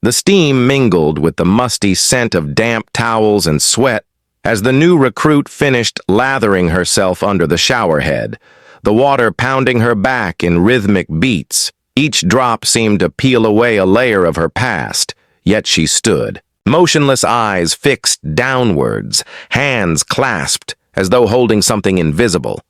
The steam mingled with the musty scent of damp towels and sweat as the new recruit finished lathering herself under the shower head, the water pounding her back in rhythmic beats. Each drop seemed to peel away a layer of her past, yet she stood, motionless, eyes fixed downwards, hands clasped as though holding something invisible.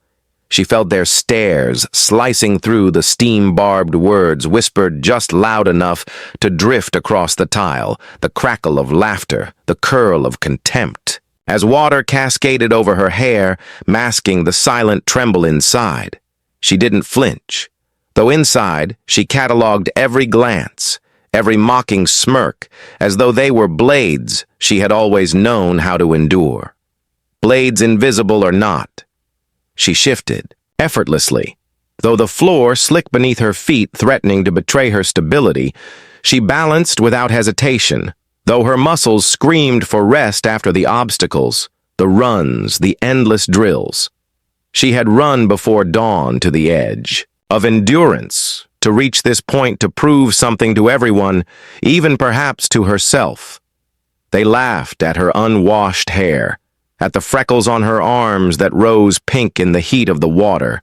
She felt their stares slicing through the steam-barbed words whispered just loud enough to drift across the tile, the crackle of laughter, the curl of contempt, as water cascaded over her hair, masking the silent tremble inside. She didn't flinch, though inside she catalogued every glance, every mocking smirk, as though they were blades she had always known how to endure. Blades invisible or not. She shifted, effortlessly. Though the floor slick beneath her feet threatening to betray her stability, she balanced without hesitation, though her muscles screamed for rest after the obstacles, the runs, the endless drills. She had run before dawn to the edge, of endurance, to reach this point to prove something to everyone, even perhaps to herself. They laughed at her unwashed hair, at the freckles on her arms that rose pink in the heat of the water,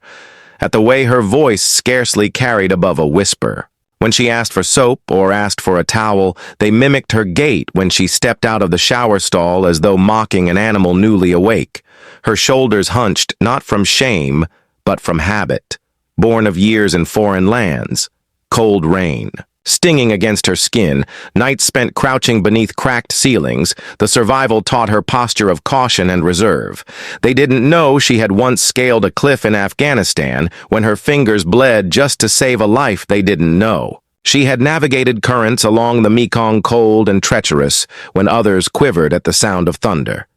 at the way her voice scarcely carried above a whisper. When she asked for soap or asked for a towel, they mimicked her gait when she stepped out of the shower stall as though mocking an animal newly awake, her shoulders hunched not from shame, but from habit, born of years in foreign lands. Cold rain, stinging against her skin, nights spent crouching beneath cracked ceilings, the survival taught her posture of caution and reserve. They didn't know she had once scaled a cliff in Afghanistan when her fingers bled just to save a life they didn't know. She had navigated currents along the Mekong cold and treacherous when others quivered at the sound of thunder.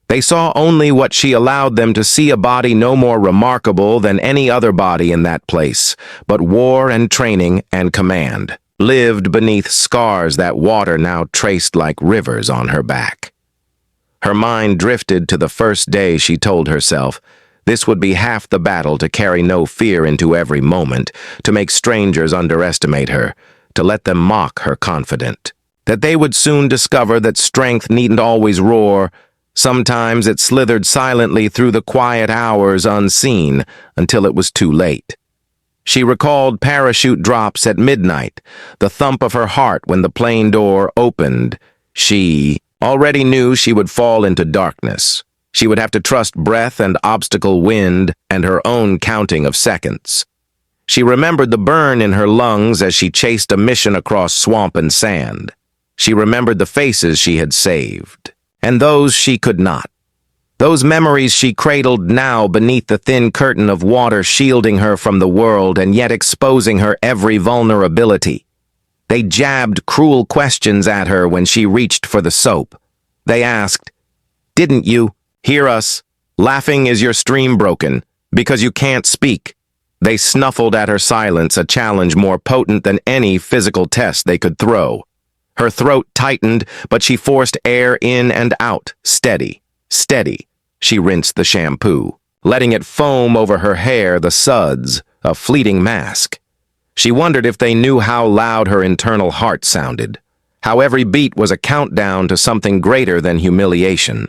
They saw only what she allowed them to see, a body no more remarkable than any other body in that place, but war and training and command lived beneath scars that water now traced like rivers on her back. Her mind drifted to the first day she told herself this would be half the battle, to carry no fear into every moment, to make strangers underestimate her, to let them mock her confident. That they would soon discover that strength needn't always roar. Sometimes it slithered silently through the quiet hours unseen until it was too late. She recalled parachute drops at midnight, the thump of her heart when the plane door opened. She already knew she would fall into darkness. She would have to trust breath and obstacle wind and her own counting of seconds. She remembered the burn in her lungs as she chased a mission across swamp and sand. She remembered the faces she had saved, and those she could not. Those memories she cradled now beneath the thin curtain of water, shielding her from the world and yet exposing her every vulnerability. They jabbed cruel questions at her when she reached for the soap. They asked, "Didn't you hear us? Laughing is your stream broken, because you can't speak." They snuffled at her silence, a challenge more potent than any physical test they could throw. Her throat tightened, but she forced air in and out, steady. Steady, she rinsed the shampoo, letting it foam over her hair, the suds, a fleeting mask. She wondered if they knew how loud her internal heart sounded, how every beat was a countdown to something greater than humiliation.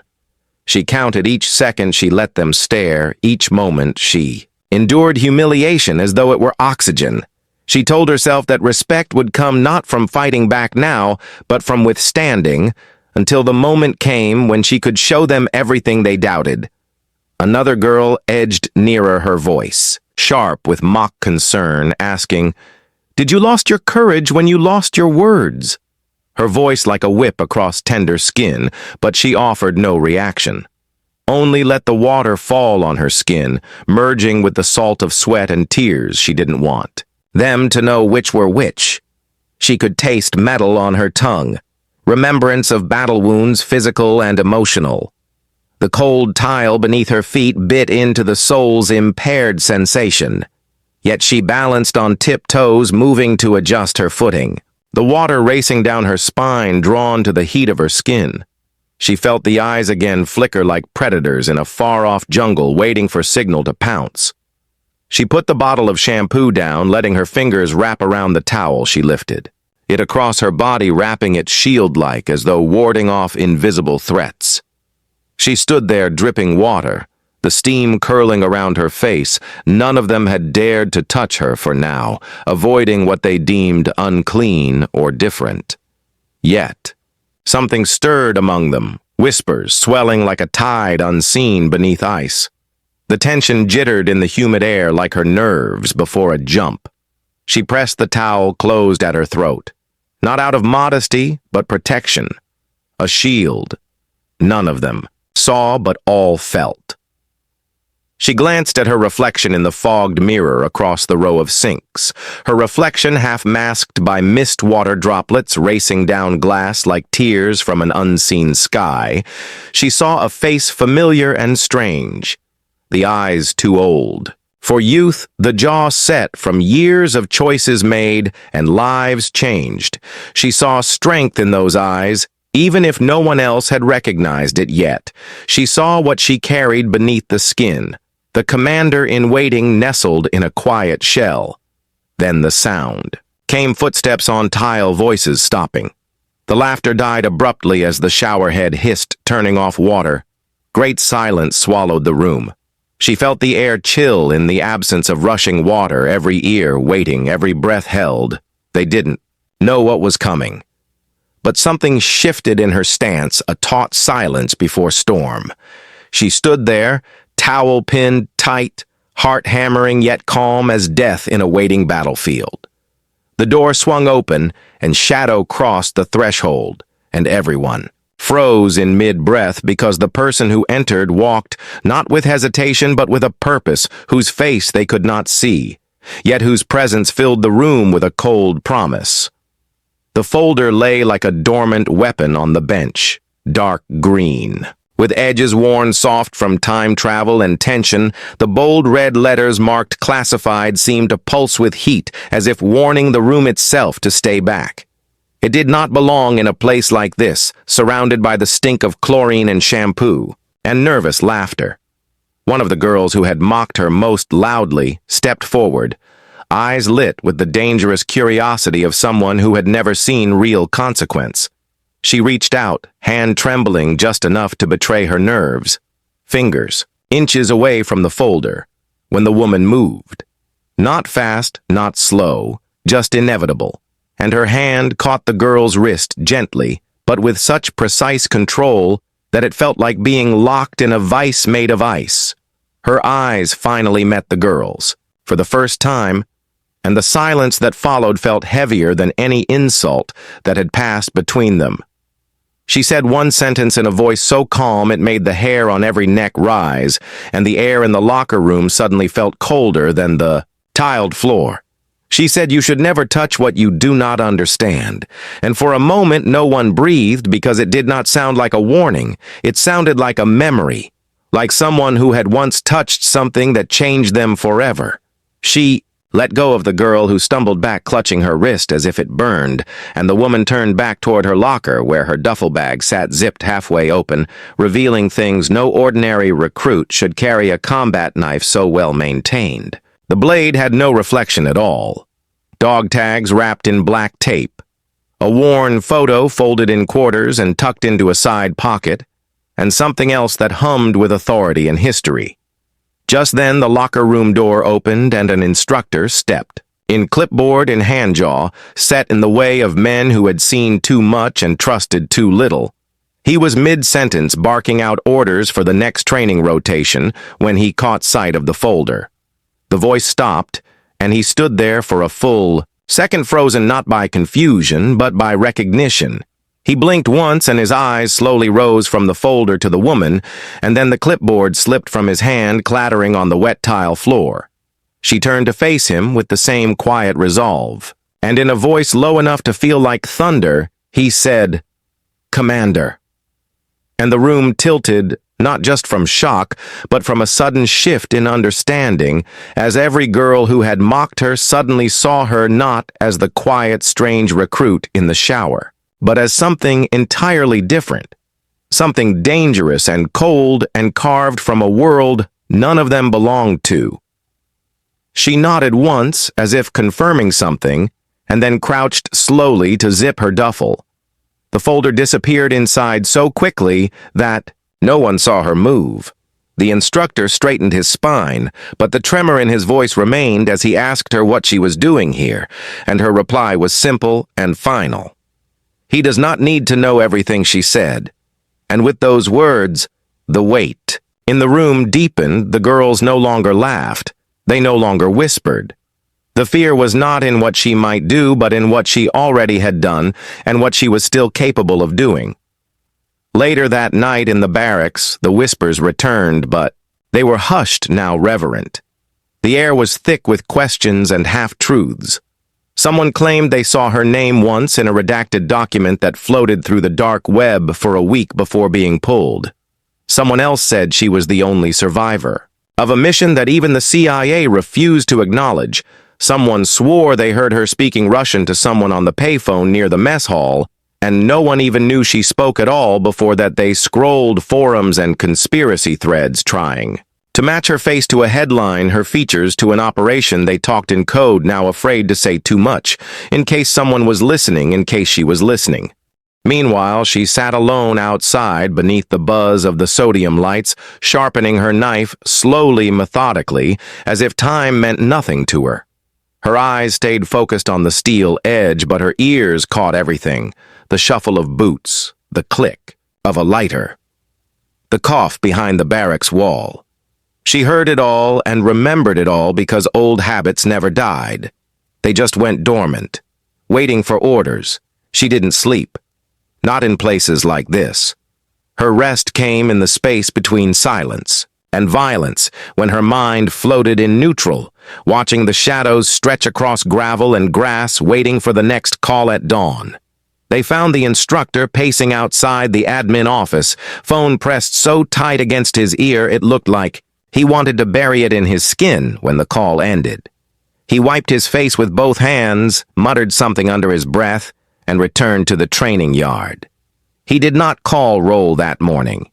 She counted each second she let them stare, each moment she endured humiliation as though it were oxygen. She told herself that respect would come not from fighting back now, but from withstanding, until the moment came when she could show them everything they doubted. Another girl edged nearer her voice, sharp with mock concern, asking, "Did you lost your courage when you lost your words?" Her voice like a whip across tender skin, but she offered no reaction. Only let the water fall on her skin, merging with the salt of sweat and tears she didn't want them to know which were which. She could taste metal on her tongue, remembrance of battle wounds, physical and emotional. The cold tile beneath her feet bit into the soul's impaired sensation. Yet she balanced on tiptoes, moving to adjust her footing, the water racing down her spine, drawn to the heat of her skin. She felt the eyes again flicker like predators in a far-off jungle waiting for signal to pounce. She put the bottle of shampoo down, letting her fingers wrap around the towel she lifted. it across her body, wrapping it shield-like as though warding off invisible threats. She stood there dripping water, the steam curling around her face. None of them had dared to touch her for now, avoiding what they deemed unclean or different. Yet, something stirred among them, whispers swelling like a tide unseen beneath ice. The tension jittered in the humid air like her nerves before a jump. She pressed the towel closed at her throat, not out of modesty, but protection. A shield. None of them saw, but all felt. She glanced at her reflection in the fogged mirror across the row of sinks, her reflection half masked by mist water droplets racing down glass like tears from an unseen sky. She saw a face familiar and strange, the eyes too old. For youth, the jaw set from years of choices made and lives changed. She saw strength in those eyes, even if no one else had recognized it yet. She saw what she carried beneath the skin. The commander-in-waiting nestled in a quiet shell. Then the sound. Came footsteps on tile, voices stopping. The laughter died abruptly as the showerhead hissed, turning off water. Great silence swallowed the room. She felt the air chill in the absence of rushing water, every ear waiting, every breath held. They didn't know what was coming. But something shifted in her stance, a taut silence before storm. She stood there, towel pinned tight, heart hammering yet calm as death in a waiting battlefield. The door swung open, and shadow crossed the threshold, and everyone froze in mid-breath because the person who entered walked not with hesitation but with a purpose whose face they could not see, yet whose presence filled the room with a cold promise. The folder lay like a dormant weapon on the bench, dark green. With edges worn soft from time travel and tension, the bold red letters marked classified seemed to pulse with heat, as if warning the room itself to stay back. It did not belong in a place like this, surrounded by the stink of chlorine and shampoo, and nervous laughter. One of the girls who had mocked her most loudly stepped forward, eyes lit with the dangerous curiosity of someone who had never seen real consequence. She reached out, hand trembling just enough to betray her nerves, fingers inches away from the folder, when the woman moved. Not fast, not slow, just inevitable, and her hand caught the girl's wrist gently, but with such precise control that it felt like being locked in a vice made of ice. Her eyes finally met the girl's, for the first time, and the silence that followed felt heavier than any insult that had passed between them. She said one sentence in a voice so calm it made the hair on every neck rise, and the air in the locker room suddenly felt colder than the tiled floor. She said you should never touch what you do not understand, and for a moment no one breathed because it did not sound like a warning. It sounded like a memory, like someone who had once touched something that changed them forever. She let go of the girl, who stumbled back clutching her wrist as if it burned, and the woman turned back toward her locker where her duffel bag sat zipped halfway open, revealing things no ordinary recruit should carry, a combat knife so well maintained. The blade had no reflection at all. Dog tags wrapped in black tape. A worn photo folded in quarters and tucked into a side pocket, and something else that hummed with authority and history. Just then, the locker room door opened and an instructor stepped, in clipboard in handjaw, set in the way of men who had seen too much and trusted too little. He was mid-sentence barking out orders for the next training rotation when he caught sight of the folder. The voice stopped, and he stood there for a full second, frozen not by confusion, but by recognition. He blinked once, and his eyes slowly rose from the folder to the woman, and then the clipboard slipped from his hand, clattering on the wet tile floor. She turned to face him with the same quiet resolve, and in a voice low enough to feel like thunder, he said, "Commander." And the room tilted, not just from shock, but from a sudden shift in understanding, as every girl who had mocked her suddenly saw her not as the quiet, strange recruit in the shower, but as something entirely different, something dangerous and cold and carved from a world none of them belonged to. She nodded once, as if confirming something, and then crouched slowly to zip her duffel. The folder disappeared inside so quickly that no one saw her move. The instructor straightened his spine, but the tremor in his voice remained as he asked her what she was doing here, and her reply was simple and final. He does not need to know everything she said. And with those words, the weight in the room deepened. The girls no longer laughed. They no longer whispered. The fear was not in what she might do, but in what she already had done and what she was still capable of doing. Later that night in the barracks, the whispers returned, but they were hushed, now reverent. The air was thick with questions and half-truths. Someone claimed they saw her name once in a redacted document that floated through the dark web for a week before being pulled. Someone else said she was the only survivor of a mission that even the CIA refused to acknowledge. Someone swore they heard her speaking Russian to someone on the payphone near the mess hall, and no one even knew she spoke at all before that. They scrolled forums and conspiracy threads trying to match her face to a headline, her features to an operation. They talked in code, now afraid to say too much, in case someone was listening, in case she was listening. Meanwhile, she sat alone outside beneath the buzz of the sodium lights, sharpening her knife slowly, methodically, as if time meant nothing to her. Her eyes stayed focused on the steel edge, but her ears caught everything. The shuffle of boots, the click of a lighter, the cough behind the barracks wall. She heard it all and remembered it all because old habits never died. They just went dormant, waiting for orders. She didn't sleep. Not in places like this. Her rest came in the space between silence and violence, when her mind floated in neutral, watching the shadows stretch across gravel and grass, waiting for the next call at dawn. They found the instructor pacing outside the admin office, phone pressed so tight against his ear it looked like he wanted to bury it in his skin when the call ended. He wiped his face with both hands, muttered something under his breath, and returned to the training yard. He did not call roll that morning.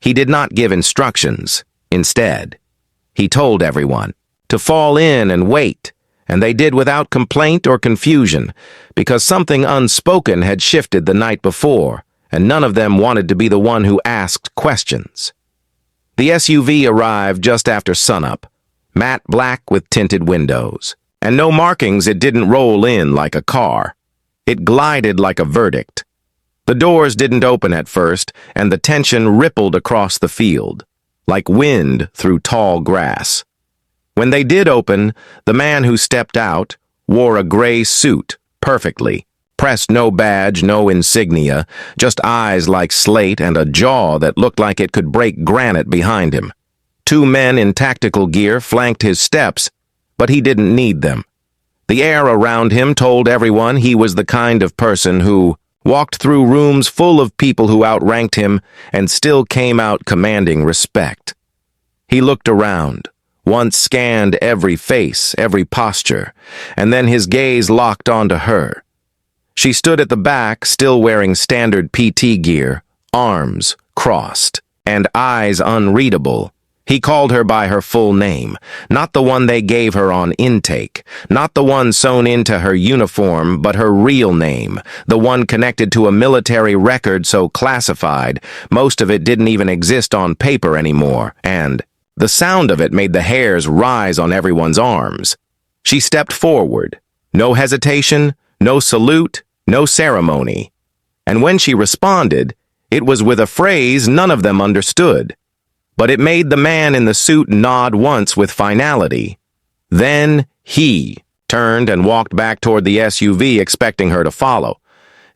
He did not give instructions. Instead, he told everyone to fall in and wait, and they did without complaint or confusion, because something unspoken had shifted the night before, and none of them wanted to be the one who asked questions. The SUV arrived just after sunup, matte black with tinted windows, and no markings. It didn't roll in like a car. It glided like a verdict. The doors didn't open at first, and the tension rippled across the field, like wind through tall grass. When they did open, the man who stepped out wore a gray suit perfectly, pressed no badge, no insignia, just eyes like slate and a jaw that looked like it could break granite behind him. Two men in tactical gear flanked his steps, but he didn't need them. The air around him told everyone he was the kind of person who walked through rooms full of people who outranked him and still came out commanding respect. He looked around, once scanned every face, every posture, and then his gaze locked onto her. She stood at the back, still wearing standard PT gear, arms crossed, and eyes unreadable. He called her by her full name, not the one they gave her on intake, not the one sewn into her uniform, but her real name, the one connected to a military record so classified, most of it didn't even exist on paper anymore, and the sound of it made the hairs rise on everyone's arms. She stepped forward. No hesitation, no salute, no ceremony. And when she responded, it was with a phrase none of them understood. But it made the man in the suit nod once with finality. Then he turned and walked back toward the SUV, expecting her to follow.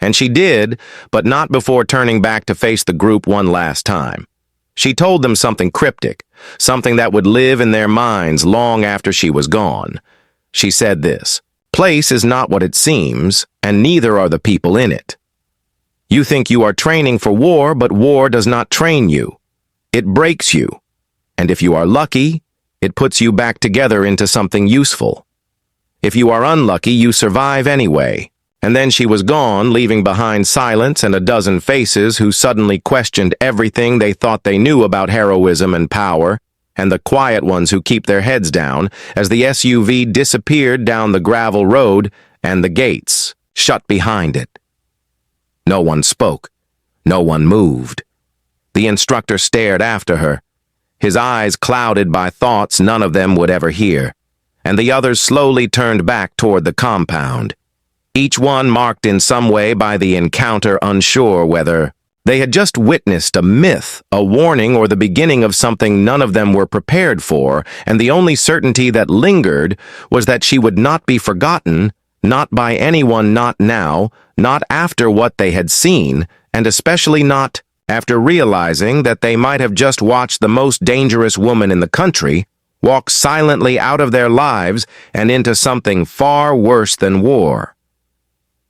And she did, but not before turning back to face the group one last time. She told them something cryptic, something that would live in their minds long after she was gone. She said this: "Place is not what it seems, and neither are the people in it. You think you are training for war, but war does not train you. It breaks you, and if you are lucky, it puts you back together into something useful. If you are unlucky, you survive anyway." And then she was gone, leaving behind silence and a dozen faces who suddenly questioned everything they thought they knew about heroism and power, and the quiet ones who keep their heads down as the SUV disappeared down the gravel road and the gates shut behind it. No one spoke. No one moved. The instructor stared after her, his eyes clouded by thoughts none of them would ever hear, and the others slowly turned back toward the compound, each one marked in some way by the encounter, unsure whether they had just witnessed a myth, a warning, or the beginning of something none of them were prepared for, and the only certainty that lingered was that she would not be forgotten, not by anyone, not now, not after what they had seen, and especially not after realizing that they might have just watched the most dangerous woman in the country walk silently out of their lives and into something far worse than war.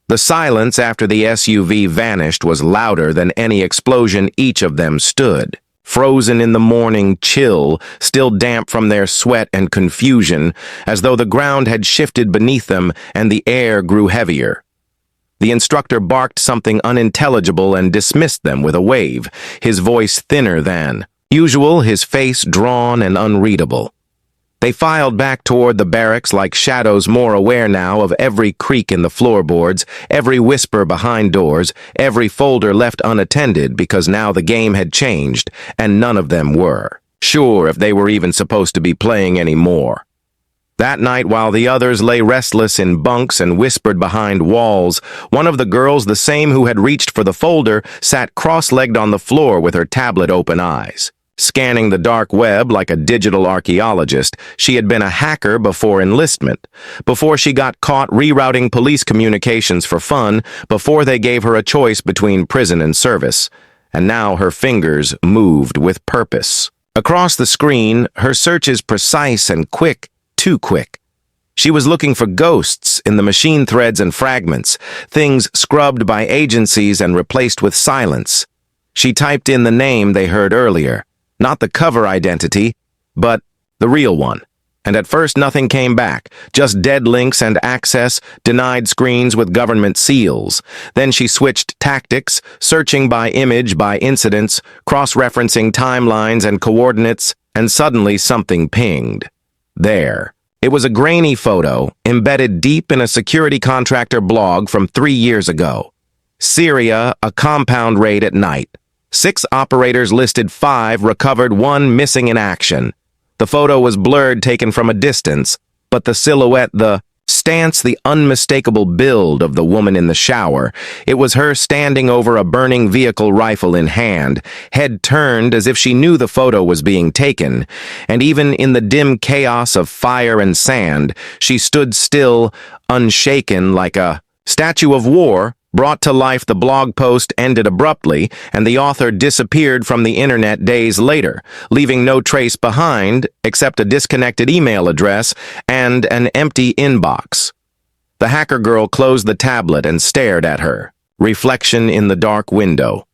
The silence after the SUV vanished was louder than any explosion. Each of them stood, frozen in the morning chill, still damp from their sweat and confusion, as though the ground had shifted beneath them and the air grew heavier. The instructor barked something unintelligible and dismissed them with a wave, his voice thinner than usual, his face drawn and unreadable. They filed back toward the barracks like shadows, more aware now of every creak in the floorboards, every whisper behind doors, every folder left unattended, because now the game had changed, and none of them were sure if they were even supposed to be playing anymore. That night, while the others lay restless in bunks and whispered behind walls, one of the girls, the same who had reached for the folder, sat cross-legged on the floor with her tablet open, eyes scanning the dark web like a digital archaeologist. She had been a hacker before enlistment, before she got caught rerouting police communications for fun, before they gave her a choice between prison and service. And now her fingers moved with purpose. Across the screen, her searches precise and quick, too quick. She was looking for ghosts in the machine threads and fragments, things scrubbed by agencies and replaced with silence. She typed in the name they heard earlier. Not the cover identity, but the real one. And at first nothing came back, just dead links and access, denied screens with government seals. Then she switched tactics, searching by image, by incidents, cross-referencing timelines and coordinates, and suddenly something pinged. There. It was a grainy photo, embedded deep in a security contractor blog from 3 years ago. Syria, a compound raid at night. 6 operators listed, 5 recovered, 1 missing in action. The photo was blurred, taken from a distance, but the silhouette, the stance, the unmistakable build of the woman in the shower. It was her standing over a burning vehicle, rifle in hand, head turned as if she knew the photo was being taken. And even in the dim chaos of fire and sand, she stood still, unshaken, like a statue of war. Brought to life, the blog post ended abruptly, and the author disappeared from the internet days later, leaving no trace behind except a disconnected email address and an empty inbox. The hacker girl closed the tablet and stared at her, reflection in the dark window,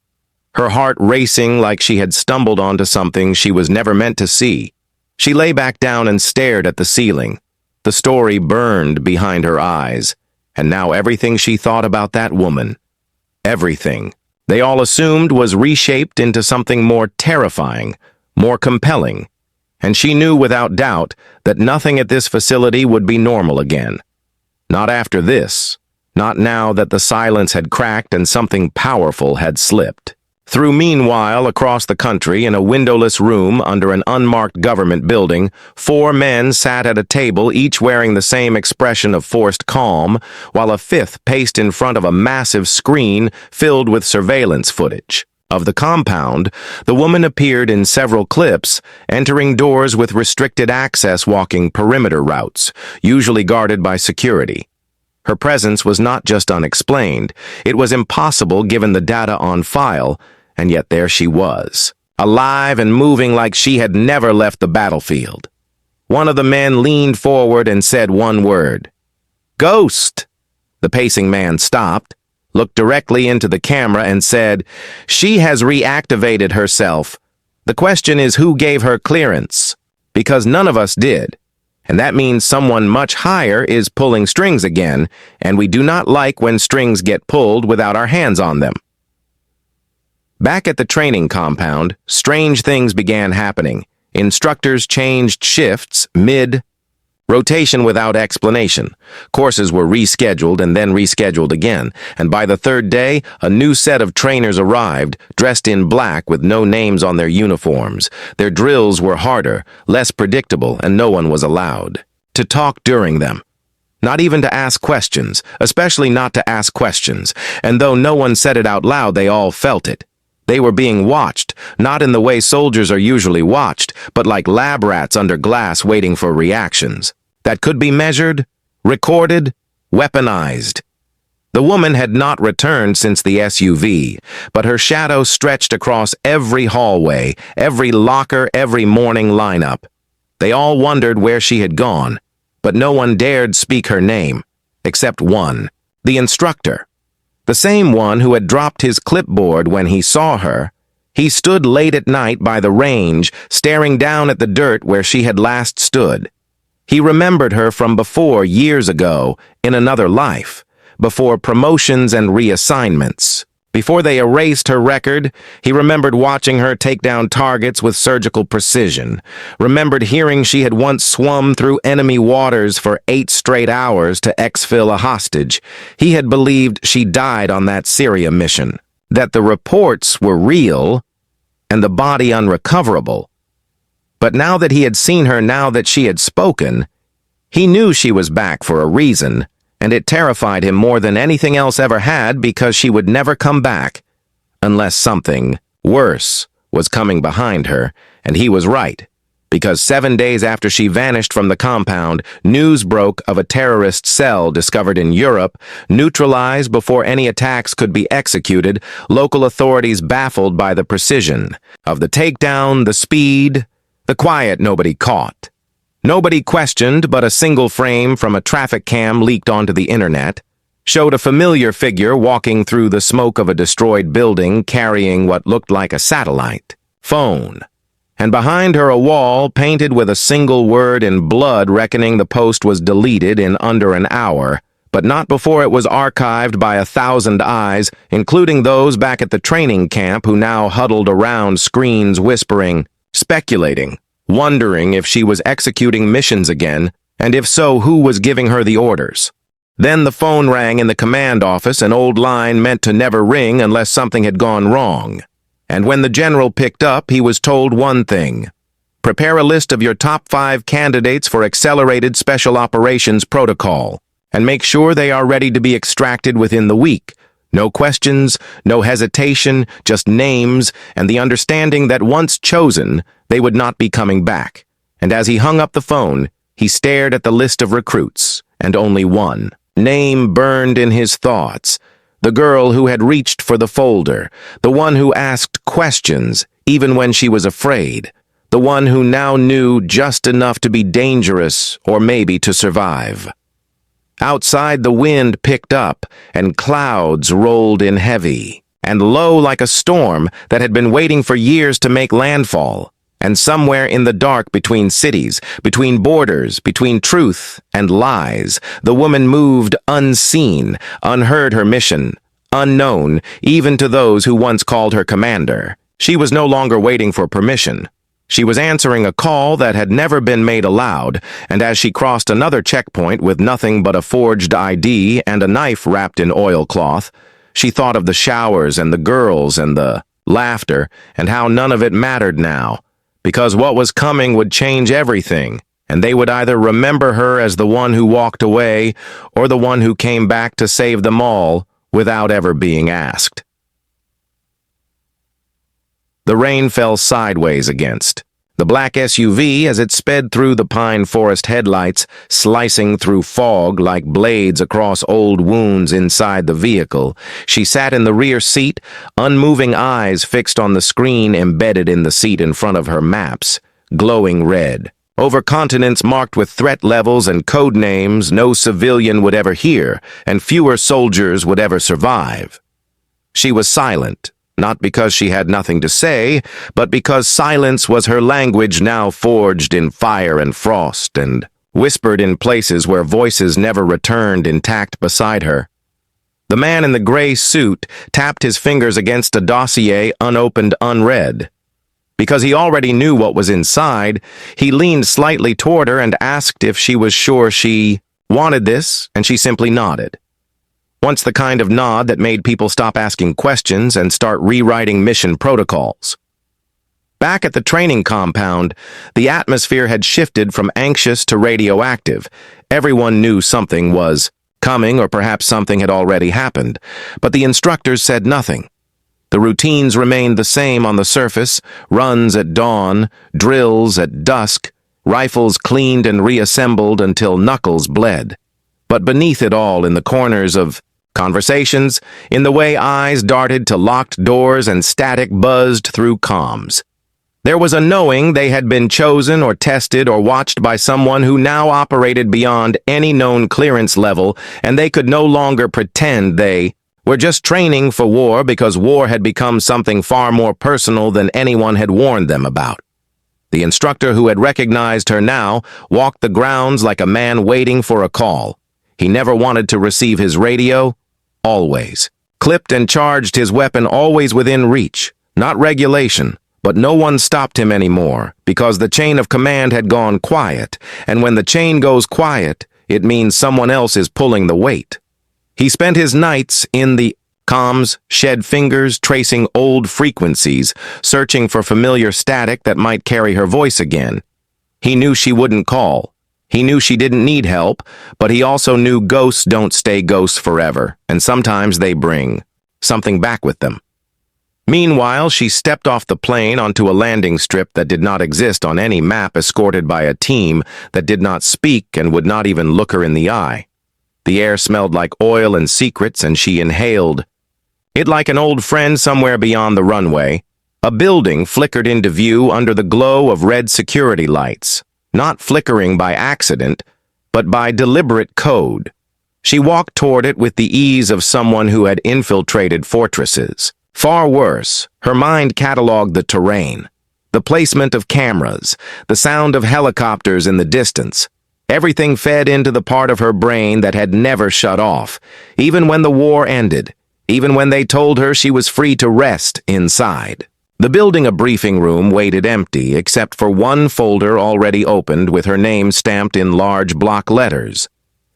her heart racing like she had stumbled onto something she was never meant to see. She lay back down and stared at the ceiling. The story burned behind her eyes. And now everything she thought about that woman, everything they all assumed, was reshaped into something more terrifying, more compelling. And she knew without doubt that nothing at this facility would be normal again. Not after this, not now that the silence had cracked and something powerful had slipped. Meanwhile, across the country, in a windowless room under an unmarked government building, 4 men sat at a table, each wearing the same expression of forced calm, while a 5th paced in front of a massive screen filled with surveillance footage. Of the compound, the woman appeared in several clips, entering doors with restricted access, walking perimeter routes, usually guarded by security. Her presence was not just unexplained, it was impossible given the data on file, and yet there she was, alive and moving like she had never left the battlefield. One of the men leaned forward and said one word. "Ghost!" The pacing man stopped, looked directly into the camera and said, "She has reactivated herself. The question is who gave her clearance? Because none of us did. And that means someone much higher is pulling strings again, and we do not like when strings get pulled without our hands on them." Back at the training compound, strange things began happening. Instructors changed shifts mid Rotation without explanation. Courses were rescheduled and then rescheduled again, and by the third day, a new set of trainers arrived, dressed in black with no names on their uniforms. Their drills were harder, less predictable, and no one was allowed to talk during them. Not even to ask questions, especially not to ask questions, and though no one said it out loud, they all felt it. They were being watched, not in the way soldiers are usually watched, but like lab rats under glass waiting for reactions that could be measured, recorded, weaponized. The woman had not returned since the SUV, but her shadow stretched across every hallway, every locker, every morning lineup. They all wondered where she had gone, but no one dared speak her name, except one, the instructor. The same one who had dropped his clipboard when he saw her. He stood late at night by the range, staring down at the dirt where she had last stood. He remembered her from before, years ago, in another life, before promotions and reassignments. Before they erased her record, he remembered watching her take down targets with surgical precision, remembered hearing she had once swum through enemy waters for 8 straight hours to exfil a hostage. He had believed she died on that Syria mission, that the reports were real and the body unrecoverable. But now that he had seen her, now that she had spoken, he knew she was back for a reason, and it terrified him more than anything else ever had because she would never come back, unless something worse was coming behind her, and he was right, because 7 days after she vanished from the compound, news broke of a terrorist cell discovered in Europe, neutralized before any attacks could be executed, local authorities baffled by the precision of the takedown, the speed, the quiet nobody caught. Nobody questioned, but a single frame from a traffic cam leaked onto the internet showed a familiar figure walking through the smoke of a destroyed building carrying what looked like a satellite phone. And behind her a wall painted with a single word in blood reckoning the post was deleted in under an hour, but not before it was archived by 1,000 eyes, including those back at the training camp who now huddled around screens whispering, speculating, wondering if she was executing missions again, and if so, who was giving her the orders. Then the phone rang in the command office, an old line meant to never ring unless something had gone wrong. And when the general picked up, he was told one thing: prepare a list of your top 5 candidates for Accelerated Special Operations Protocol, and make sure they are ready to be extracted within the week. No questions, no hesitation, just names, and the understanding that once chosen, they would not be coming back. And as he hung up the phone, he stared at the list of recruits, and only one name burned in his thoughts. The girl who had reached for the folder, the one who asked questions, even when she was afraid, the one who now knew just enough to be dangerous or maybe to survive. Outside, the wind picked up, and clouds rolled in heavy, and low like a storm that had been waiting for years to make landfall. And somewhere in the dark between cities, between borders, between truth and lies, the woman moved unseen, unheard her mission, unknown, even to those who once called her commander. She was no longer waiting for permission. She was answering a call that had never been made aloud, and as she crossed another checkpoint with nothing but a forged ID and a knife wrapped in oilcloth, she thought of the showers and the girls and the laughter, and how none of it mattered now, because what was coming would change everything, and they would either remember her as the one who walked away or the one who came back to save them all without ever being asked. The rain fell sideways against the black SUV as it sped through the pine forest headlights, slicing through fog like blades across old wounds inside the vehicle. She sat in the rear seat, unmoving eyes fixed on the screen embedded in the seat in front of her maps, glowing red. Over continents marked with threat levels and code names no civilian would ever hear, and fewer soldiers would ever survive. She was silent. Not because she had nothing to say, but because silence was her language now forged in fire and frost and whispered in places where voices never returned intact beside her. The man in the gray suit tapped his fingers against a dossier unopened, unread. Because he already knew what was inside, he leaned slightly toward her and asked if she was sure she wanted this, and she simply nodded. Once the kind of nod that made people stop asking questions and start rewriting mission protocols. Back at the training compound, the atmosphere had shifted from anxious to radioactive. Everyone knew something was coming, or perhaps something had already happened, but the instructors said nothing. The routines remained the same on the surface: runs at dawn, drills at dusk, rifles cleaned and reassembled until knuckles bled. But beneath it all, in the corners of conversations, in the way eyes darted to locked doors and static buzzed through comms, there was a knowing they had been chosen or tested or watched by someone who now operated beyond any known clearance level, and they could no longer pretend they were just training for war because war had become something far more personal than anyone had warned them about. The instructor, who had recognized her now, walked the grounds like a man waiting for a call. He never wanted to receive his radio, always. Clipped and charged, his weapon always within reach. Not regulation, but no one stopped him anymore, because the chain of command had gone quiet, and when the chain goes quiet, it means someone else is pulling the weight. He spent his nights in the comms, shed fingers tracing old frequencies, searching for familiar static that might carry her voice again. He knew she wouldn't call. He knew she didn't need help, but he also knew ghosts don't stay ghosts forever, and sometimes they bring something back with them. Meanwhile, she stepped off the plane onto a landing strip that did not exist on any map, escorted by a team that did not speak and would not even look her in the eye. The air smelled like oil and secrets, and she inhaled it like an old friend somewhere beyond the runway. A building flickered into view under the glow of red security lights, not flickering by accident, but by deliberate code. She walked toward it with the ease of someone who had infiltrated fortresses. Far worse, her mind cataloged the terrain, the placement of cameras, the sound of helicopters in the distance. Everything fed into the part of her brain that had never shut off, even when the war ended, even when they told her she was free to rest inside. The building a briefing room waited empty, except for one folder already opened with her name stamped in large block letters.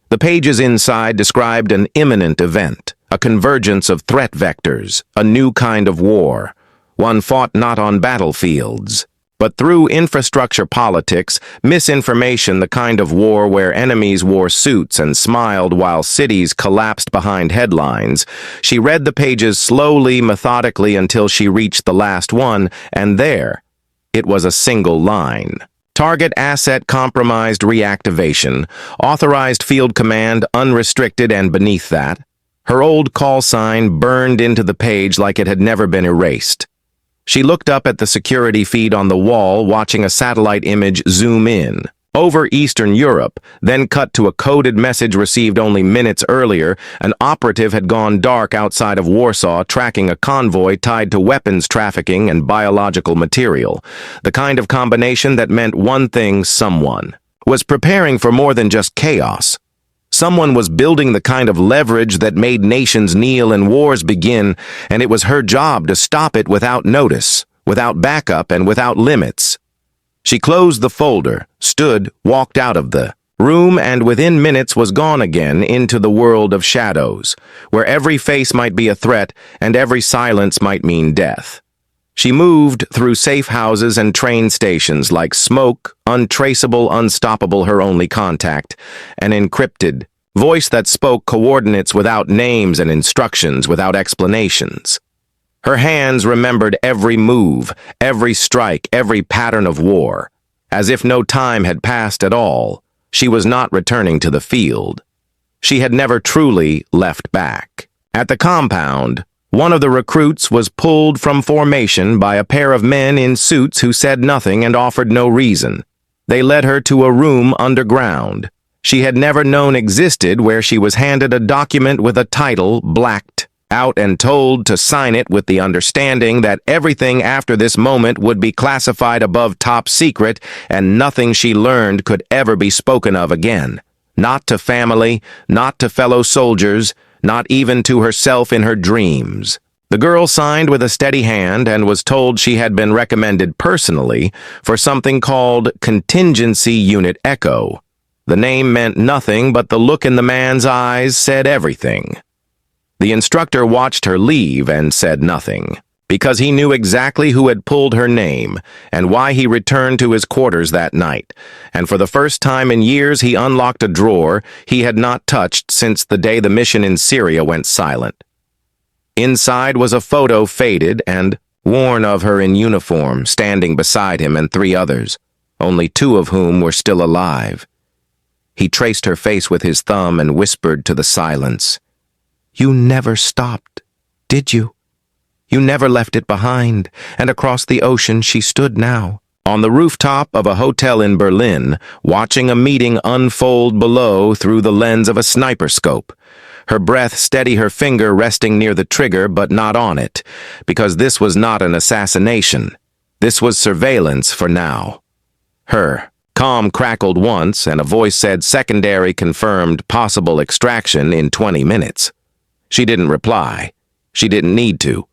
The pages inside described an imminent event, a convergence of threat vectors, a new kind of war, one fought not on battlefields, but through infrastructure politics, misinformation, the kind of war where enemies wore suits and smiled while cities collapsed behind headlines. She read the pages slowly, methodically, until she reached the last one, and there, it was a single line. Target asset compromised reactivation, authorized field command unrestricted, and beneath that, her old call sign burned into the page like it had never been erased. She looked up at the security feed on the wall, watching a satellite image zoom in over Eastern Europe, then cut to a coded message received only minutes earlier. An operative had gone dark outside of Warsaw, tracking a convoy tied to weapons trafficking and biological material. The kind of combination that meant one thing: someone was preparing for more than just chaos. Someone was building the kind of leverage that made nations kneel and wars begin, and it was her job to stop it without notice, without backup, and without limits. She closed the folder, stood, walked out of the room, and within minutes was gone again into the world of shadows, where every face might be a threat and every silence might mean death. She moved through safe houses and train stations like smoke, untraceable, unstoppable, her only contact, an encrypted voice that spoke coordinates without names and instructions without explanations. Her hands remembered every move, every strike, every pattern of war. As if no time had passed at all, she was not returning to the field. She had never truly left back. At the compound, one of the recruits was pulled from formation by a pair of men in suits who said nothing and offered no reason. They led her to a room underground she had never known existed, where she was handed a document with a title blacked out and told to sign it with the understanding that everything after this moment would be classified above top secret, and nothing she learned could ever be spoken of again. Not to family, not to fellow soldiers, not even to herself in her dreams. The girl signed with a steady hand and was told she had been recommended personally for something called Contingency Unit Echo. The name meant nothing, but the look in the man's eyes said everything. The instructor watched her leave and said nothing, because he knew exactly who had pulled her name and why he returned to his quarters that night, and for the first time in years he unlocked a drawer he had not touched since the day the mission in Syria went silent. Inside was a photo, faded and worn, of her in uniform, standing beside him and 3 others, only 2 of whom were still alive. He traced her face with his thumb and whispered to the silence, "You never stopped, did you? You never left it behind." And across the ocean she stood now, on the rooftop of a hotel in Berlin, watching a meeting unfold below through the lens of a sniper scope. Her breath steady, her finger resting near the trigger but not on it, because this was not an assassination. This was surveillance for now. Her comm crackled once, and a voice said secondary confirmed possible extraction in 20 minutes. She didn't reply. She didn't need to.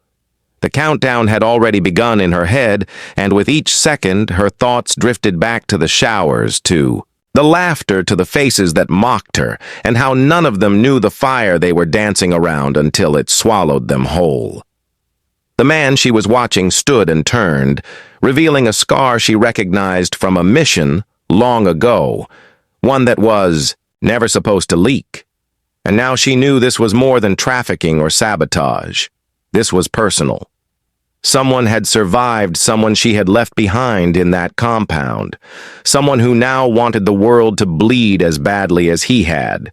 The countdown had already begun in her head, and with each second her thoughts drifted back to the showers, to the laughter, to the faces that mocked her, and how none of them knew the fire they were dancing around until it swallowed them whole. The man she was watching stood and turned, revealing a scar she recognized from a mission long ago, one that was never supposed to leak. And now she knew this was more than trafficking or sabotage. This was personal. Someone had survived someone she had left behind in that compound. Someone who now wanted the world to bleed as badly as he had.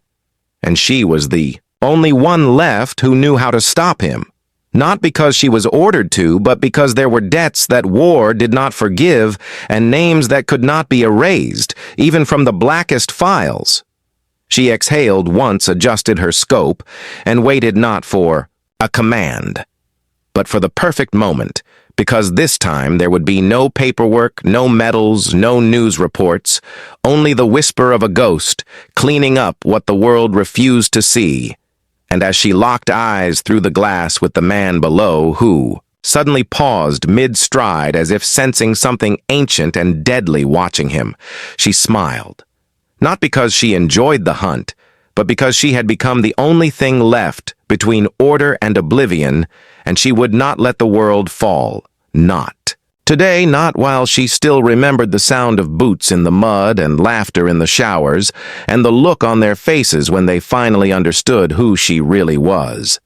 And she was the only one left who knew how to stop him. Not because she was ordered to, but because there were debts that war did not forgive and names that could not be erased, even from the blackest files. She exhaled once, adjusted her scope, and waited not for a command, but for the perfect moment, because this time there would be no paperwork, no medals, no news reports, only the whisper of a ghost, cleaning up what the world refused to see. And as she locked eyes through the glass with the man below, who suddenly paused mid-stride as if sensing something ancient and deadly watching him, she smiled. Not because she enjoyed the hunt, but because she had become the only thing left between order and oblivion, and she would not let the world fall. Not. Today, not while she still remembered the sound of boots in the mud and laughter in the showers, and the look on their faces when they finally understood who she really was.